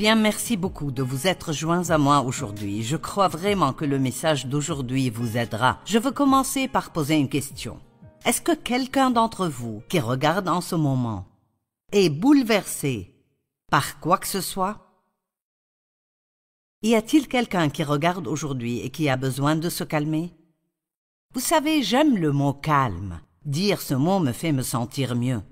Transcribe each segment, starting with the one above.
Eh bien, merci beaucoup de vous être joints à moi aujourd'hui. Je crois vraiment que le message d'aujourd'hui vous aidera. Je veux commencer par poser une question. Est-ce que quelqu'un d'entre vous qui regarde en ce moment est bouleversé par quoi que ce soit? Y a-t-il quelqu'un qui regarde aujourd'hui et qui a besoin de se calmer? Vous savez, j'aime le mot calme. Dire ce mot me fait me sentir mieux.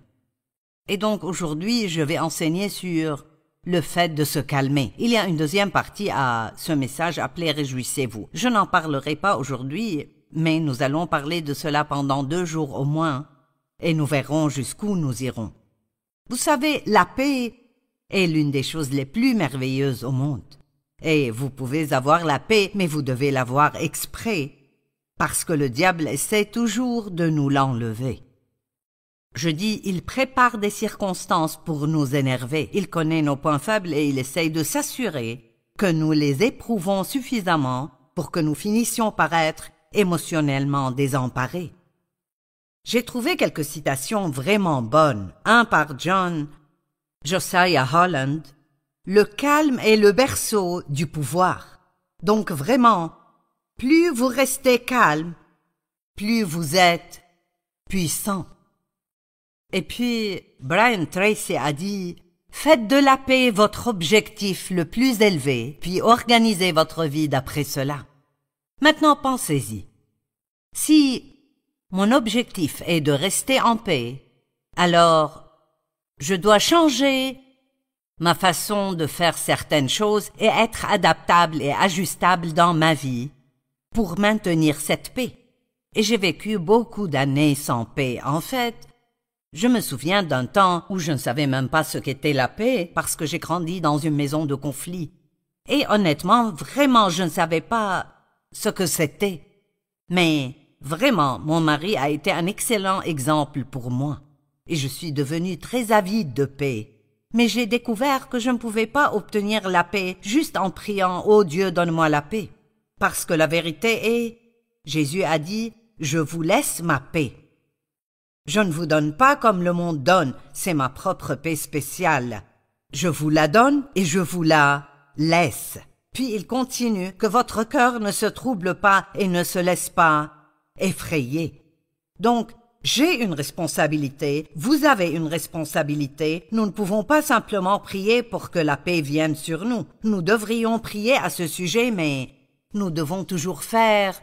Et donc aujourd'hui, je vais enseigner sur le fait de se calmer. Il y a une deuxième partie à ce message appelé « Réjouissez-vous ». Je n'en parlerai pas aujourd'hui, mais nous allons parler de cela pendant 2 jours au moins, et nous verrons jusqu'où nous irons. Vous savez, la paix est l'une des choses les plus merveilleuses au monde. Et vous pouvez avoir la paix, mais vous devez l'avoir exprès, parce que le diable essaie toujours de nous l'enlever. Je dis, il prépare des circonstances pour nous énerver. Il connaît nos points faibles et il essaye de s'assurer que nous les éprouvons suffisamment pour que nous finissions par être émotionnellement désemparés. J'ai trouvé quelques citations vraiment bonnes. Un par John Josiah Holland. Le calme est le berceau du pouvoir. Donc vraiment, plus vous restez calme, plus vous êtes puissant. Et puis, Brian Tracy a dit « Faites de la paix votre objectif le plus élevé, puis organisez votre vie d'après cela. » Maintenant, pensez-y. Si mon objectif est de rester en paix, alors je dois changer ma façon de faire certaines choses et être adaptable et ajustable dans ma vie pour maintenir cette paix. Et j'ai vécu beaucoup d'années sans paix. En fait, je me souviens d'un temps où je ne savais même pas ce qu'était la paix parce que j'ai grandi dans une maison de conflit. Et honnêtement, vraiment, je ne savais pas ce que c'était. Mais vraiment, mon mari a été un excellent exemple pour moi. Et je suis devenue très avide de paix. Mais j'ai découvert que je ne pouvais pas obtenir la paix juste en priant « Oh Dieu, donne-moi la paix ». Parce que la vérité est, Jésus a dit « Je vous laisse ma paix ». Je ne vous donne pas comme le monde donne, c'est ma propre paix spéciale. Je vous la donne et je vous la laisse. Puis il continue, que votre cœur ne se trouble pas et ne se laisse pas effrayer. Donc, j'ai une responsabilité, vous avez une responsabilité, nous ne pouvons pas simplement prier pour que la paix vienne sur nous. Nous devrions prier à ce sujet, mais nous devons toujours faire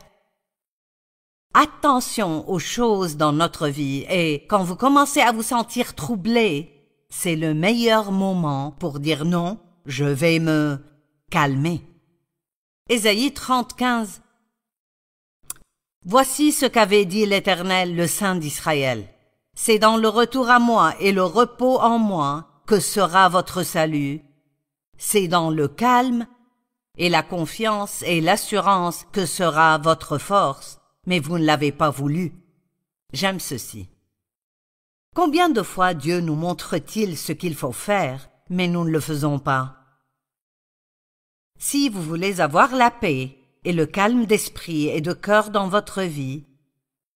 attention aux choses dans notre vie et quand vous commencez à vous sentir troublé, c'est le meilleur moment pour dire non, je vais me calmer. Ésaïe 30:15. Voici ce qu'avait dit l'Éternel, le Saint d'Israël. C'est dans le retour à moi et le repos en moi que sera votre salut. C'est dans le calme et la confiance et l'assurance que sera votre force. Mais vous ne l'avez pas voulu. J'aime ceci. Combien de fois Dieu nous montre-t-il ce qu'il faut faire, mais nous ne le faisons pas? Si vous voulez avoir la paix et le calme d'esprit et de cœur dans votre vie,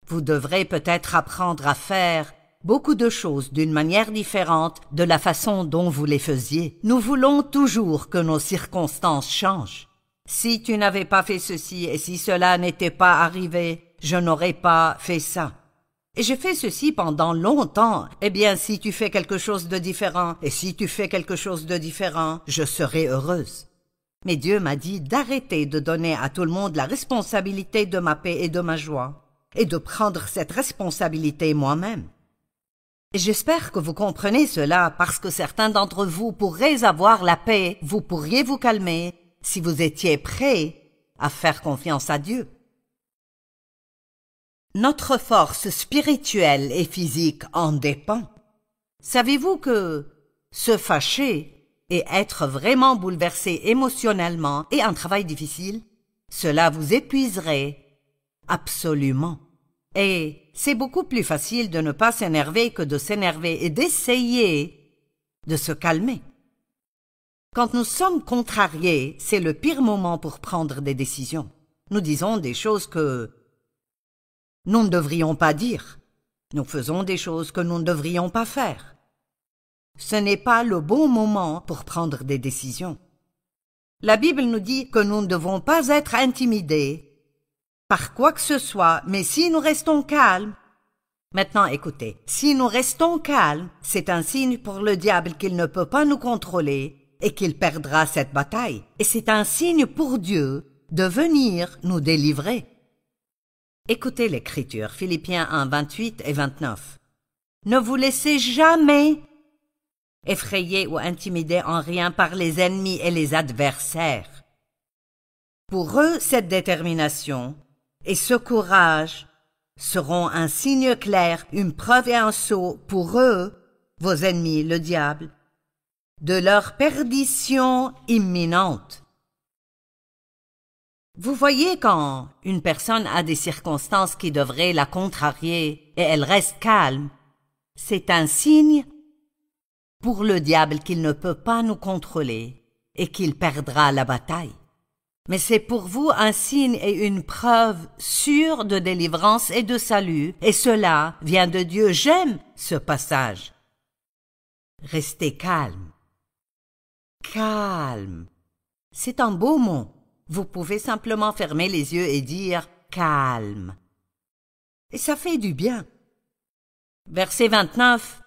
vous devrez peut-être apprendre à faire beaucoup de choses d'une manière différente de la façon dont vous les faisiez. Nous voulons toujours que nos circonstances changent. Si tu n'avais pas fait ceci et si cela n'était pas arrivé, je n'aurais pas fait ça. Et j'ai fait ceci pendant longtemps. Eh bien, si tu fais quelque chose de différent, et si tu fais quelque chose de différent, je serai heureuse. Mais Dieu m'a dit d'arrêter de donner à tout le monde la responsabilité de ma paix et de ma joie, et de prendre cette responsabilité moi-même. Et j'espère que vous comprenez cela parce que certains d'entre vous pourraient avoir la paix, vous pourriez vous calmer, si vous étiez prêt à faire confiance à Dieu. Notre force spirituelle et physique en dépend. Savez-vous que se fâcher et être vraiment bouleversé émotionnellement est un travail difficile? Cela vous épuiserait absolument. Et c'est beaucoup plus facile de ne pas s'énerver que de s'énerver et d'essayer de se calmer. Quand nous sommes contrariés, c'est le pire moment pour prendre des décisions. Nous disons des choses que nous ne devrions pas dire. Nous faisons des choses que nous ne devrions pas faire. Ce n'est pas le bon moment pour prendre des décisions. La Bible nous dit que nous ne devons pas être intimidés par quoi que ce soit, mais si nous restons calmes. Maintenant, écoutez, si nous restons calmes, c'est un signe pour le diable qu'il ne peut pas nous contrôler et qu'il perdra cette bataille. Et c'est un signe pour Dieu de venir nous délivrer. Écoutez l'Écriture, Philippiens 1, 28 et 29. Ne vous laissez jamais effrayer ou intimider en rien par les ennemis et les adversaires. Pour eux, cette détermination et ce courage seront un signe clair, une preuve et un sceau pour eux, vos ennemis, le diable, de leur perdition imminente. Vous voyez quand une personne a des circonstances qui devraient la contrarier et elle reste calme, c'est un signe pour le diable qu'il ne peut pas nous contrôler et qu'il perdra la bataille. Mais c'est pour vous un signe et une preuve sûre de délivrance et de salut, et cela vient de Dieu. J'aime ce passage. Restez calme. Calme. C'est un beau mot. Vous pouvez simplement fermer les yeux et dire « calme ». Et ça fait du bien. Verset 29.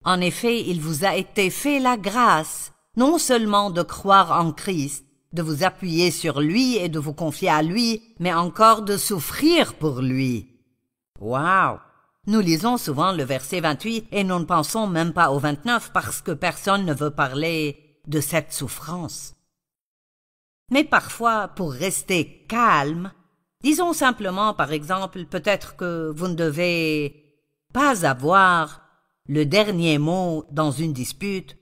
En effet, il vous a été fait la grâce, non seulement de croire en Christ, de vous appuyer sur lui et de vous confier à lui, mais encore de souffrir pour lui. Wow! Nous lisons souvent le verset 28 et nous ne pensons même pas au 29 parce que personne ne veut parler de cette souffrance. Mais parfois, pour rester calme, disons simplement, par exemple, peut-être que vous ne devez pas avoir le dernier mot dans une dispute,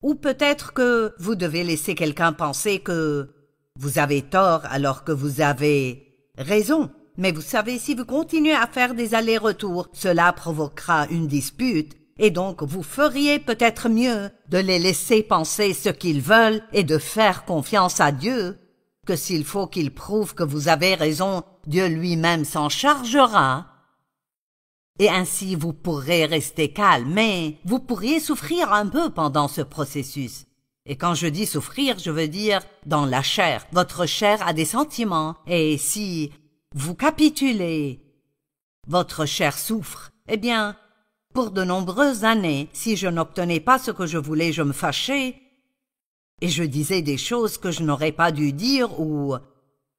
ou peut-être que vous devez laisser quelqu'un penser que vous avez tort alors que vous avez raison. Mais vous savez, si vous continuez à faire des allers-retours, cela provoquera une dispute, et donc vous feriez peut-être mieux de les laisser penser ce qu'ils veulent et de faire confiance à Dieu, que s'il faut qu'ils prouvent que vous avez raison, Dieu lui-même s'en chargera. Et ainsi vous pourrez rester calme, mais vous pourriez souffrir un peu pendant ce processus. Et quand je dis souffrir, je veux dire dans la chair. Votre chair a des sentiments, et si vous capitulez, votre chair souffre. Eh bien, pour de nombreuses années, si je n'obtenais pas ce que je voulais, je me fâchais, et je disais des choses que je n'aurais pas dû dire, ou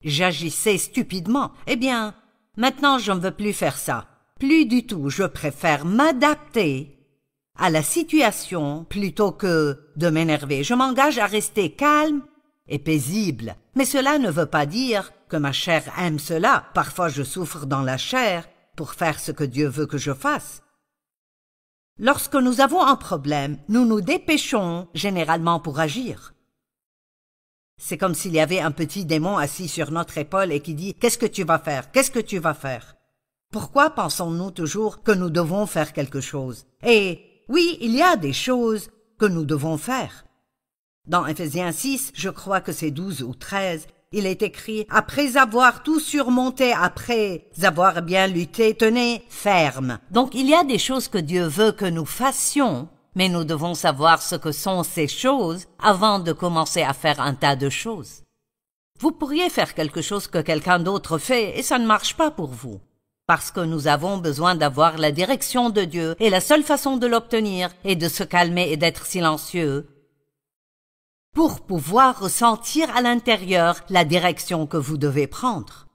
j'agissais stupidement. Eh bien, maintenant je ne veux plus faire ça. Plus du tout, je préfère m'adapter à la situation plutôt que de m'énerver. Je m'engage à rester calme et paisible. Mais cela ne veut pas dire que ma chair aime cela. Parfois je souffre dans la chair pour faire ce que Dieu veut que je fasse. Lorsque nous avons un problème, nous nous dépêchons généralement pour agir. C'est comme s'il y avait un petit démon assis sur notre épaule et qui dit « Qu'est-ce que tu vas faire? Qu'est-ce que tu vas faire ?» Pourquoi pensons-nous toujours que nous devons faire quelque chose? Et oui, il y a des choses que nous devons faire. Dans Ephésiens 6, je crois que c'est 12 ou 13, il est écrit « Après avoir tout surmonté, après avoir bien lutté, tenez ferme ». Donc il y a des choses que Dieu veut que nous fassions, mais nous devons savoir ce que sont ces choses avant de commencer à faire un tas de choses. Vous pourriez faire quelque chose que quelqu'un d'autre fait et ça ne marche pas pour vous. Parce que nous avons besoin d'avoir la direction de Dieu et la seule façon de l'obtenir est de se calmer et d'être silencieux pour pouvoir ressentir à l'intérieur la direction que vous devez prendre.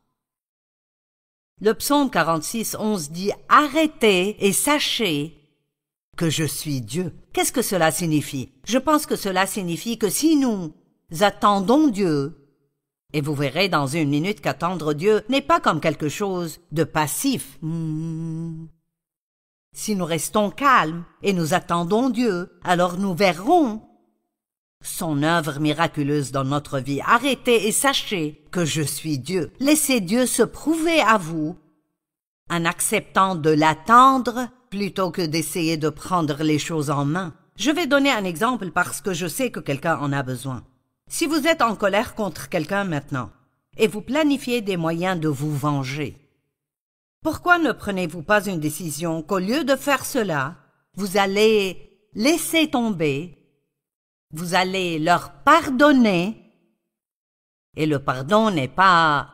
Le psaume 46, 11 dit « Arrêtez et sachez que je suis Dieu ». Qu'est-ce que cela signifie? Je pense que cela signifie que si nous attendons Dieu, et vous verrez dans une minute qu'attendre Dieu n'est pas comme quelque chose de passif. Si nous restons calmes et nous attendons Dieu, alors nous verrons son œuvre miraculeuse dans notre vie. Arrêtez et sachez que je suis Dieu. Laissez Dieu se prouver à vous en acceptant de l'attendre plutôt que d'essayer de prendre les choses en main. Je vais donner un exemple parce que je sais que quelqu'un en a besoin. Si vous êtes en colère contre quelqu'un maintenant, et vous planifiez des moyens de vous venger, pourquoi ne prenez-vous pas une décision qu'au lieu de faire cela, vous allez laisser tomber, vous allez leur pardonner, et le pardon n'est pas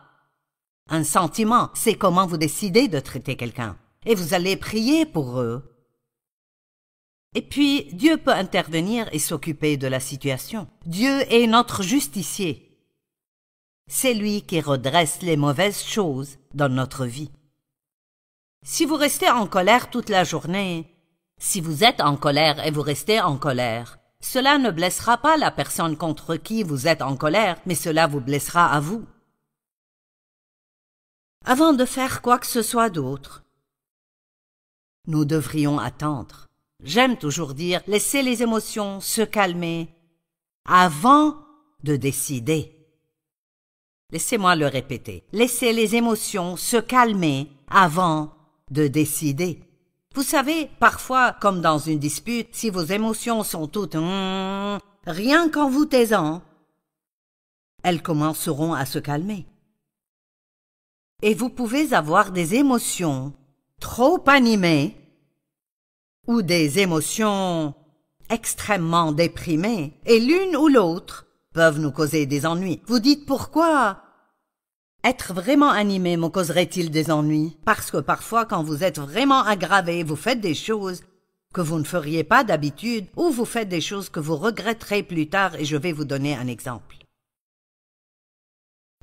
un sentiment, c'est comment vous décidez de traiter quelqu'un, et vous allez prier pour eux. Et puis, Dieu peut intervenir et s'occuper de la situation. Dieu est notre justicier. C'est lui qui redresse les mauvaises choses dans notre vie. Si vous restez en colère toute la journée, si vous êtes en colère et vous restez en colère, cela ne blessera pas la personne contre qui vous êtes en colère, mais cela vous blessera à vous. Avant de faire quoi que ce soit d'autre, nous devrions attendre. J'aime toujours dire, laissez les émotions se calmer avant de décider. Laissez-moi le répéter. Laissez les émotions se calmer avant de décider. Vous savez, parfois, comme dans une dispute, si vos émotions sont toutes rien qu'en vous taisant, elles commenceront à se calmer. Et vous pouvez avoir des émotions trop animées ou des émotions extrêmement déprimées, et l'une ou l'autre peuvent nous causer des ennuis. Vous dites pourquoi être vraiment animé me causerait-il des ennuis? Parce que parfois, quand vous êtes vraiment aggravé, vous faites des choses que vous ne feriez pas d'habitude, ou vous faites des choses que vous regretterez plus tard, et je vais vous donner un exemple.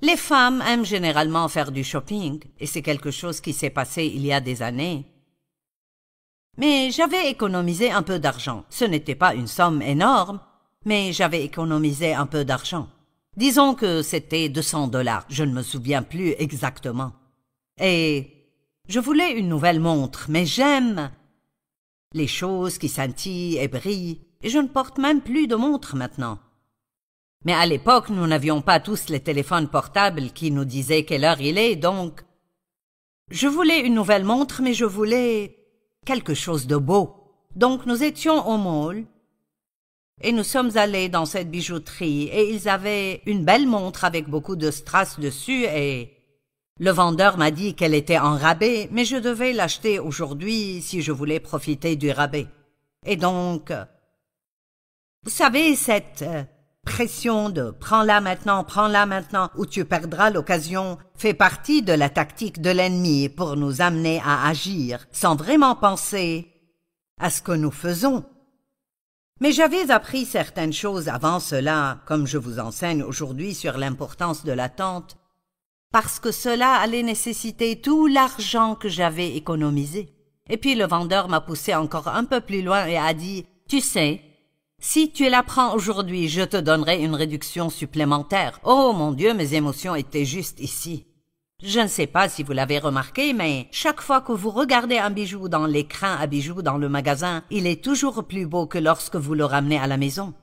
Les femmes aiment généralement faire du shopping, et c'est quelque chose qui s'est passé il y a des années. Mais j'avais économisé un peu d'argent. Ce n'était pas une somme énorme, mais j'avais économisé un peu d'argent. Disons que c'était 200 $, je ne me souviens plus exactement. Et je voulais une nouvelle montre, mais j'aime les choses qui scintillent et brillent, et je ne porte même plus de montre maintenant. Mais à l'époque, nous n'avions pas tous les téléphones portables qui nous disaient quelle heure il est, donc je voulais une nouvelle montre, mais je voulais quelque chose de beau. Donc nous étions au mall, et nous sommes allés dans cette bijouterie, et ils avaient une belle montre avec beaucoup de strass dessus, et le vendeur m'a dit qu'elle était en rabais, mais je devais l'acheter aujourd'hui si je voulais profiter du rabais. Et donc, vous savez, cette pression de « prends-la maintenant, ou tu perdras l'occasion » fait partie de la tactique de l'ennemi pour nous amener à agir sans vraiment penser à ce que nous faisons. Mais j'avais appris certaines choses avant cela, comme je vous enseigne aujourd'hui sur l'importance de l'attente, parce que cela allait nécessiter tout l'argent que j'avais économisé. Et puis le vendeur m'a poussé encore un peu plus loin et a dit « Tu sais, si tu la prends aujourd'hui, je te donnerai une réduction supplémentaire. » Oh mon Dieu, mes émotions étaient juste ici. Je ne sais pas si vous l'avez remarqué, mais chaque fois que vous regardez un bijou dans l'écran à bijoux dans le magasin, il est toujours plus beau que lorsque vous le ramenez à la maison.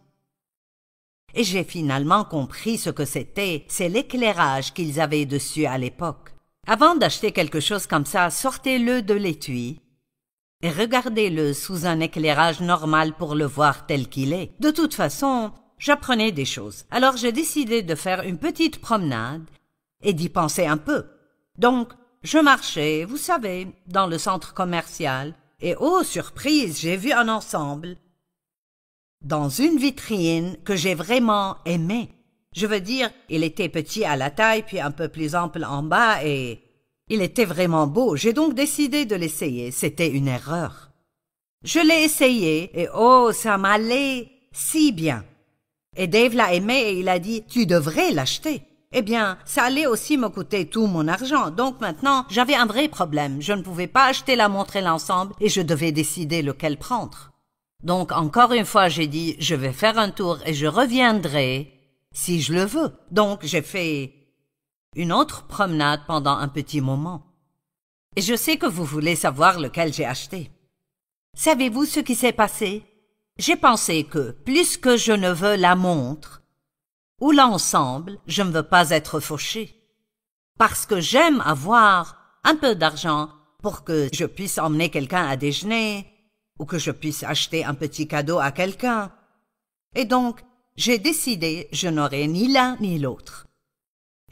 Et j'ai finalement compris ce que c'était, c'est l'éclairage qu'ils avaient dessus à l'époque. Avant d'acheter quelque chose comme ça, sortez-le de l'étui et regardez-le sous un éclairage normal pour le voir tel qu'il est. De toute façon, j'apprenais des choses. Alors j'ai décidé de faire une petite promenade et d'y penser un peu. Donc, je marchais, vous savez, dans le centre commercial, et oh, surprise, j'ai vu un ensemble dans une vitrine que j'ai vraiment aimé. Je veux dire, il était petit à la taille, puis un peu plus ample en bas, et il était vraiment beau. J'ai donc décidé de l'essayer. C'était une erreur. Je l'ai essayé, et oh, ça m'allait si bien. Et Dave l'a aimé, et il a dit « Tu devrais l'acheter ». Eh bien, ça allait aussi me coûter tout mon argent, donc maintenant, j'avais un vrai problème. Je ne pouvais pas acheter la montre et l'ensemble, et je devais décider lequel prendre. Donc, encore une fois, j'ai dit, je vais faire un tour et je reviendrai si je le veux. Donc, j'ai fait une autre promenade pendant un petit moment. Et je sais que vous voulez savoir lequel j'ai acheté. Savez-vous ce qui s'est passé? J'ai pensé que, plus que je ne veux la montre, ou l'ensemble, je ne veux pas être fauché. Parce que j'aime avoir un peu d'argent pour que je puisse emmener quelqu'un à déjeuner ou que je puisse acheter un petit cadeau à quelqu'un. Et donc, j'ai décidé, je n'aurai ni l'un ni l'autre.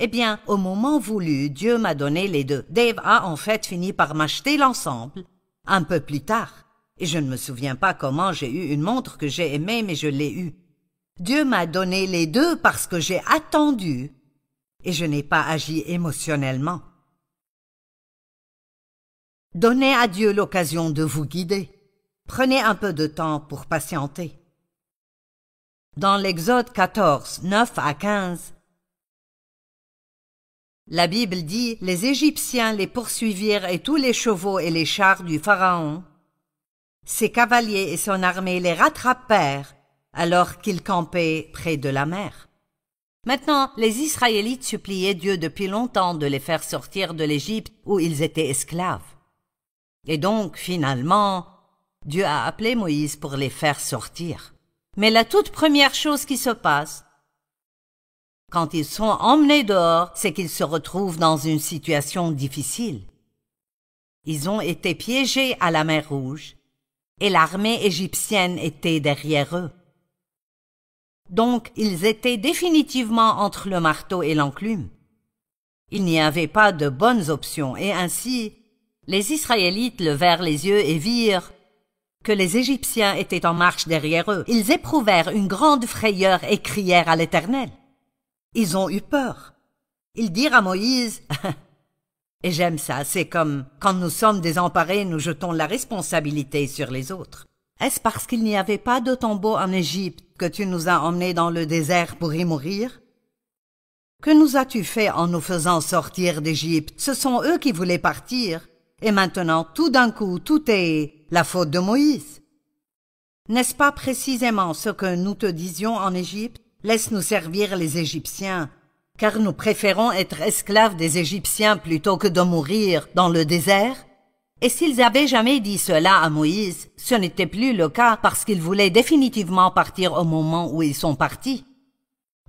Eh bien, au moment voulu, Dieu m'a donné les deux. Dave a en fait fini par m'acheter l'ensemble un peu plus tard. Et je ne me souviens pas comment j'ai eu une montre que j'ai aimée, mais je l'ai eue. Dieu m'a donné les deux parce que j'ai attendu et je n'ai pas agi émotionnellement. Donnez à Dieu l'occasion de vous guider. Prenez un peu de temps pour patienter. Dans l'Exode 14, 9 à 15, la Bible dit « Les Égyptiens les poursuivirent et tous les chevaux et les chars du Pharaon. Ses cavaliers et son armée les rattrapèrent alors qu'ils campaient près de la mer. » Maintenant, les Israélites suppliaient Dieu depuis longtemps de les faire sortir de l'Égypte où ils étaient esclaves. Et donc, finalement, Dieu a appelé Moïse pour les faire sortir. Mais la toute première chose qui se passe, quand ils sont emmenés dehors, c'est qu'ils se retrouvent dans une situation difficile. Ils ont été piégés à la mer Rouge et l'armée égyptienne était derrière eux. Donc, ils étaient définitivement entre le marteau et l'enclume. Il n'y avait pas de bonnes options et ainsi, les Israélites levèrent les yeux et virent que les Égyptiens étaient en marche derrière eux. Ils éprouvèrent une grande frayeur et crièrent à l'Éternel. Ils ont eu peur. Ils dirent à Moïse, et j'aime ça, c'est comme quand nous sommes désemparés, nous jetons la responsabilité sur les autres. Est-ce parce qu'il n'y avait pas de tombeau en Égypte que tu nous as emmenés dans le désert pour y mourir? Que nous as-tu fait en nous faisant sortir d'Égypte? Ce sont eux qui voulaient partir. Et maintenant, tout d'un coup, tout est la faute de Moïse. N'est-ce pas précisément ce que nous te disions en Égypte? Laisse-nous servir les Égyptiens, car nous préférons être esclaves des Égyptiens plutôt que de mourir dans le désert. Et s'ils avaient jamais dit cela à Moïse, ce n'était plus le cas parce qu'ils voulaient définitivement partir au moment où ils sont partis.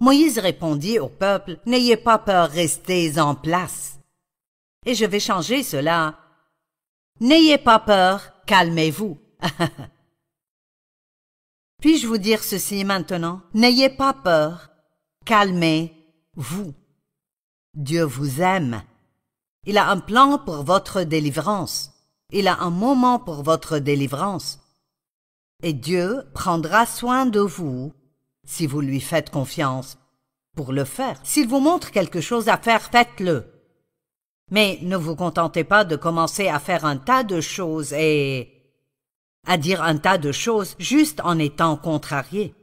Moïse répondit au peuple, « N'ayez pas peur, restez en place. » Et je vais changer cela. « N'ayez pas peur, calmez-vous. » Puis-je vous dire ceci maintenant? N'ayez pas peur, calmez-vous. Dieu vous aime. Il a un plan pour votre délivrance. Il a un moment pour votre délivrance. Et Dieu prendra soin de vous si vous lui faites confiance pour le faire. S'il vous montre quelque chose à faire, faites-le. Mais ne vous contentez pas de commencer à faire un tas de choses et à dire un tas de choses juste en étant contrarié.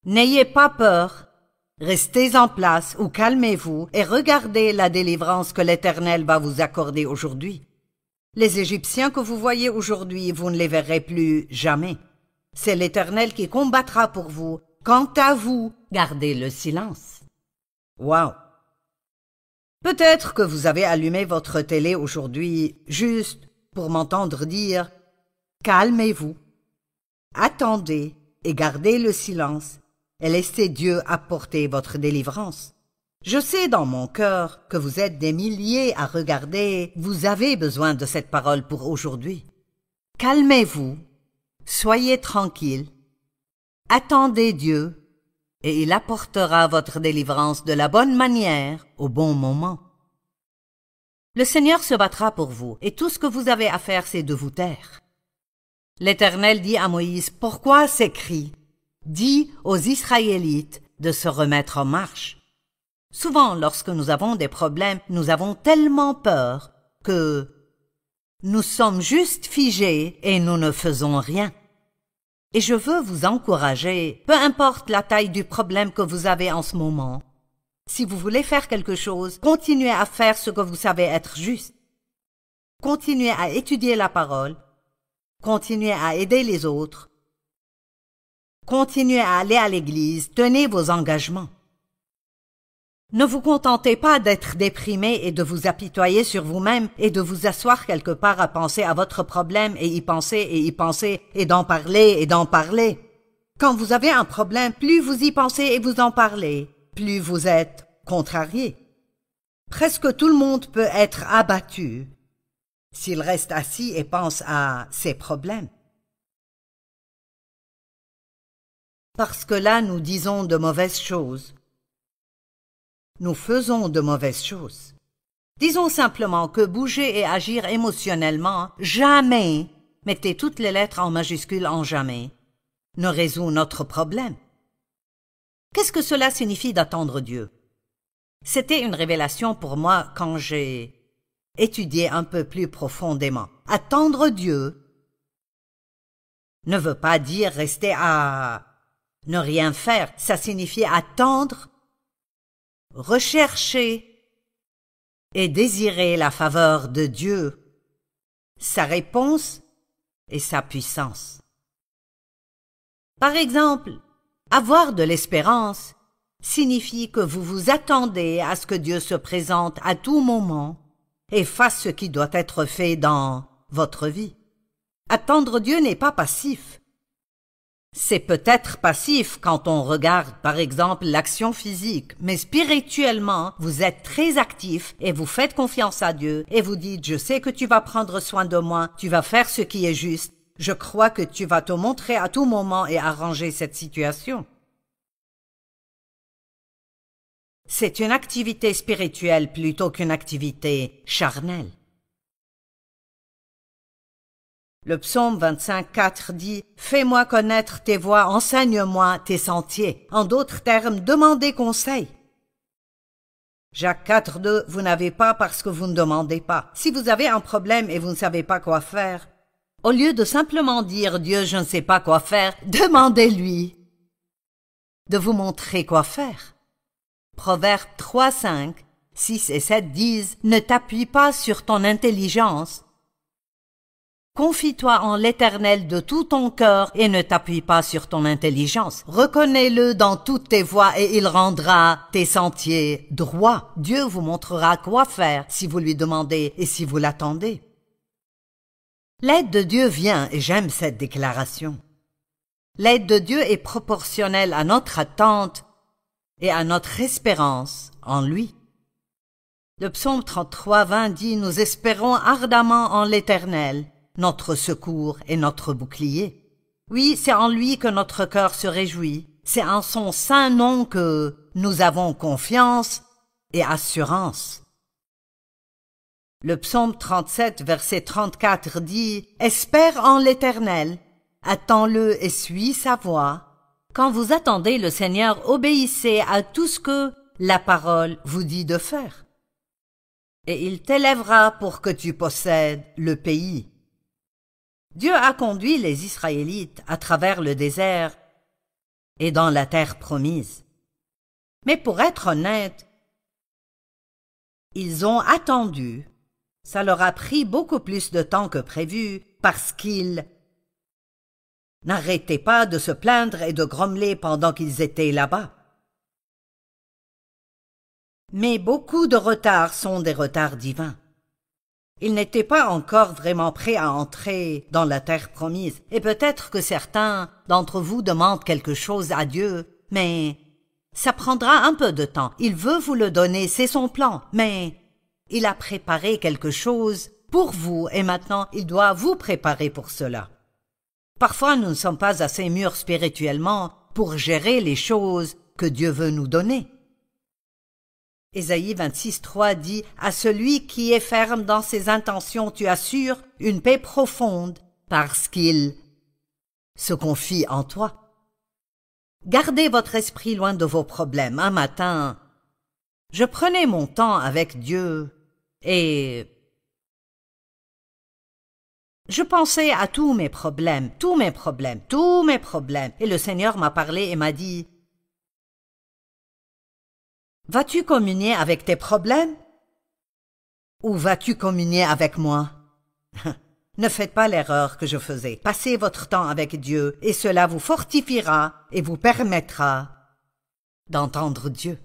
N'ayez pas peur, restez en place ou calmez-vous et regardez la délivrance que l'Éternel va vous accorder aujourd'hui. Les Égyptiens que vous voyez aujourd'hui, vous ne les verrez plus jamais. C'est l'Éternel qui combattra pour vous. Quant à vous, gardez le silence. Wow! Peut-être que vous avez allumé votre télé aujourd'hui juste pour m'entendre dire « Calmez-vous, attendez et gardez le silence et laissez Dieu apporter votre délivrance. » Je sais dans mon cœur que vous êtes des milliers à regarder, vous avez besoin de cette parole pour aujourd'hui. Calmez-vous, soyez tranquille, attendez Dieu et il apportera votre délivrance de la bonne manière au bon moment. Le Seigneur se battra pour vous, et tout ce que vous avez à faire, c'est de vous taire. L'Éternel dit à Moïse, « Pourquoi ces cris? Dis aux Israélites de se remettre en marche. » Souvent, lorsque nous avons des problèmes, nous avons tellement peur que nous sommes juste figés et nous ne faisons rien. Et je veux vous encourager, peu importe la taille du problème que vous avez en ce moment, si vous voulez faire quelque chose, continuez à faire ce que vous savez être juste. Continuez à étudier la parole. Continuez à aider les autres. Continuez à aller à l'église. Tenez vos engagements. Ne vous contentez pas d'être déprimé et de vous apitoyer sur vous-même et de vous asseoir quelque part à penser à votre problème et y penser et d'en parler et d'en parler. Quand vous avez un problème, plus vous y pensez et vous en parlez, plus vous êtes contrarié. Presque tout le monde peut être abattu s'il reste assis et pense à ses problèmes. Parce que là, nous disons de mauvaises choses. Nous faisons de mauvaises choses. Disons simplement que bouger et agir émotionnellement, jamais, mettez toutes les lettres en majuscule en jamais, ne résout notre problème. Qu'est-ce que cela signifie d'attendre Dieu? C'était une révélation pour moi quand j'ai étudié un peu plus profondément. Attendre Dieu ne veut pas dire rester à ne rien faire. Ça signifie attendre, rechercher et désirer la faveur de Dieu, sa réponse et sa puissance. Par exemple, avoir de l'espérance signifie que vous vous attendez à ce que Dieu se présente à tout moment et fasse ce qui doit être fait dans votre vie. Attendre Dieu n'est pas passif. C'est peut-être passif quand on regarde, par exemple, l'action physique, mais spirituellement, vous êtes très actif et vous faites confiance à Dieu et vous dites « Je sais que tu vas prendre soin de moi, tu vas faire ce qui est juste, je crois que tu vas te montrer à tout moment et arranger cette situation. » C'est une activité spirituelle plutôt qu'une activité charnelle. Le psaume 25:4 dit « Fais-moi connaître tes voies, enseigne-moi tes sentiers. » En d'autres termes, demandez conseil. Jacques 4:2 « Vous n'avez pas parce que vous ne demandez pas. » Si vous avez un problème et vous ne savez pas quoi faire, au lieu de simplement dire « Dieu, je ne sais pas quoi faire », demandez-lui de vous montrer quoi faire. Proverbes 3:5, 6 et 7 disent « Ne t'appuie pas sur ton intelligence. Confie-toi en l'Éternel de tout ton cœur et ne t'appuie pas sur ton intelligence. Reconnais-le dans toutes tes voies et il rendra tes sentiers droits. » Dieu vous montrera quoi faire si vous lui demandez et si vous l'attendez. L'aide de Dieu vient, et j'aime cette déclaration. L'aide de Dieu est proportionnelle à notre attente et à notre espérance en lui. Le psaume 33:20 dit « Nous espérons ardemment en l'Éternel, notre secours et notre bouclier. » Oui, c'est en lui que notre cœur se réjouit. C'est en son saint nom que nous avons confiance et assurance. Le psaume 37, verset 34 dit « Espère en l'Éternel, attends-le et suis sa voix. » Quand vous attendez le Seigneur, obéissez à tout ce que la parole vous dit de faire. Et il t'élèvera pour que tu possèdes le pays. Dieu a conduit les Israélites à travers le désert et dans la terre promise. Mais pour être honnête, ils ont attendu. Ça leur a pris beaucoup plus de temps que prévu parce qu'ils n'arrêtaient pas de se plaindre et de grommeler pendant qu'ils étaient là-bas. Mais beaucoup de retards sont des retards divins. Ils n'étaient pas encore vraiment prêts à entrer dans la terre promise. Et peut-être que certains d'entre vous demandent quelque chose à Dieu, mais ça prendra un peu de temps. Il veut vous le donner, c'est son plan, mais il a préparé quelque chose pour vous et maintenant il doit vous préparer pour cela. Parfois nous ne sommes pas assez mûrs spirituellement pour gérer les choses que Dieu veut nous donner. Ésaïe 26:3 dit « À celui qui est ferme dans ses intentions, tu assures une paix profonde parce qu'il se confie en toi. » Gardez votre esprit loin de vos problèmes. Un matin, je prenais mon temps avec Dieu et je pensais à tous mes problèmes. Et le Seigneur m'a parlé et m'a dit « Vas-tu communier avec tes problèmes ou vas-tu communier avec moi ?» Ne faites pas l'erreur que je faisais. Passez votre temps avec Dieu et cela vous fortifiera et vous permettra d'entendre Dieu.